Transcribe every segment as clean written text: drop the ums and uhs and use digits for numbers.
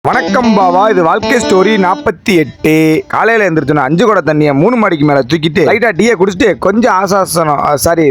வணக்கம் பாவா, இது வாழ்க்கை ஸ்டோரி 48. காலையில எழுந்திரிச்சோன்னா 5 குடம் தண்ணியை 3 மாடிக்கு மேல தூக்கிட்டு லைட்டா டீயை குடிச்சிட்டு கொஞ்சம் ஆசாசனம்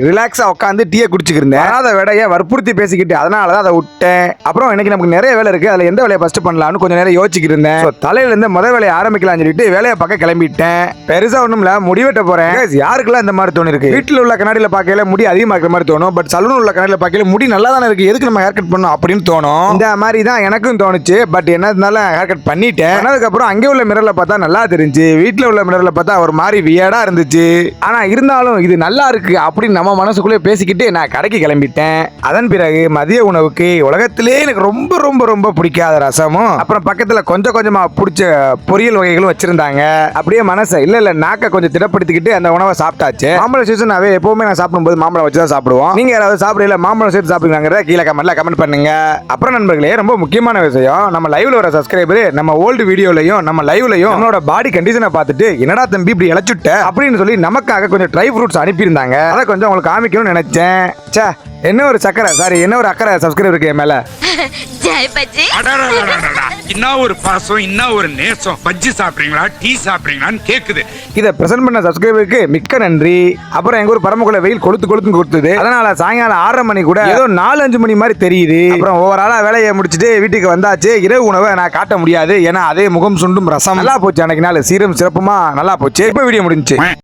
ரிலாக்ஸா உட்காந்து டீயை குடிச்சுக்கிருந்தேன். அதை விடைய வற்புறுத்தி பேசிக்கிட்டு அதனாலதான் அதை விட்டேன். அப்புறம் எனக்கு நமக்கு நிறைய வேலை இருக்கு, அதுல எந்த வேலையை ஃபர்ஸ்ட் பண்ணலாம்னு கொஞ்சம் நேரம் யோசிச்சுக்கிட்டு இருந்தேன். தலையில இருந்து முதல் வேலையை ஆரம்பிக்கலாம்னு சொல்லிட்டு வேலையை பார்க்க கிளம்பிட்டேன். பெருசா ஒண்ணும்ல, முடிவெட்ட போறேன். யாருக்கெல்லாம் இந்த மாதிரி தோணு இருக்கு? வீட்டுல உள்ள கண்ணாடியில பார்க்கல முடி அதிகமா இருக்கிற மாதிரி தோணும், பட் சலூன் உள்ள கண்ணாடியில பார்க்கல முடி நல்லா தானே இருக்கு, எதுக்கு நம்ம ஹேர் கட் பண்ணணும் அப்படின்னு தோணும். இந்த மாதிரி தான் எனக்கும் தோணுச்சு. பட் என்ன ஹேர் கட் பண்ணிட்டேன். அதுக்கப்புறம் அங்கே உள்ள மிரர்ல பார்த்தா நல்லா தெரிஞ்சு, வீட்டுல உள்ள மிரர்ல பார்த்தா ஒரு மாதிரி வியடா இருந்துச்சு. ஆனா இருந்தாலும் இது நல்லா இருக்கு அப்படின்னு நம்ம மனசுக்குள்ளே பேசிக்கிட்டு நான் கடைக்கு கிளம்பிட்டேன். அதன் பிறகு மதிய உணவுக்கு உலகத்திலே எனக்கு ரொம்ப ரொம்ப ரொம்ப பிடிக்காத ரசமும் அப்புறம் பக்கத்துல கொஞ்சம் கொஞ்சமா பிடிச்ச பொரியல் வகைகளும் வச்சிருந்தாங்க. அப்படியே மனசை இல்ல நாக்க கொஞ்சம் திடப்படுத்திக்கிட்டு அந்த உணவை சாப்பிட்டாச்சு. மாம்பழம் சீசனாவே எப்பவுமே நான் சாப்பிடும்போது மாம்பழம் வச்சு தான் சாப்பிடுவோம். நீங்க யாராவது சாப்பிடல மாம்பழம் சேர்த்து சாப்பிடுங்கிறத கீழே கமெண்ட் பண்ணுங்க. அப்புறம் நண்பர்களே, ரொம்ப முக்கியமான விஷயம், நம்ம லைவ்ல வர சப்ஸ்கிரைபர் நம்ம ஓல்டு வீடியோலையும் நம்ம லைவ்லையும் நம்மளோட பாடி கண்டிஷனை பார்த்துட்டு என்னடா தம்பி இப்படி இழைச்சுட்ட அப்படின்னு சொல்லி நமக்காக கொஞ்சம் ட்ரை ஃப்ரூட்ஸ் அனுப்பியிருந்தாங்க. அதை கொஞ்சம் உங்களுக்கு காமிக்கணும்னு நினைச்சேன். என்ன ஒரு என்ன ஒரு அக்கறை சப்ஸ்கிரைபர் இருக்கு என் மேல. என்ன ஒரு பாசம், என்ன ஒரு நேசம். பஜ்ஜி சாப்பிடுறீங்களா, டீ சாப்பிடுறீங்களான்னு கேக்குது. இதை பிரசன்ட் பண்ண சப்ஸ்கிரைபருக்கு மிக்க நன்றி. அப்புறம் எங்க ஒரு பரமக்குள்ள வெயில் கொளுத்து கொடுத்தது, அதனால சாயங்காலம் 6:30 மணி கூட ஏதோ 4-5 மணி மாதிரி தெரியுது. அப்புறம் ஓவராலா வேலையை முடிச்சுட்டு வீட்டுக்கு வந்தாச்சு. இரவு உணவை நான் காட்ட முடியாது, ஏன்னா அதே முகம் சுண்டும் ரசம் நல்லா போச்சு. அன்னைக்கு நாள் சீரம் சிறப்புமா நல்லா போச்சு. இப்ப வீடியோ முடிஞ்சு.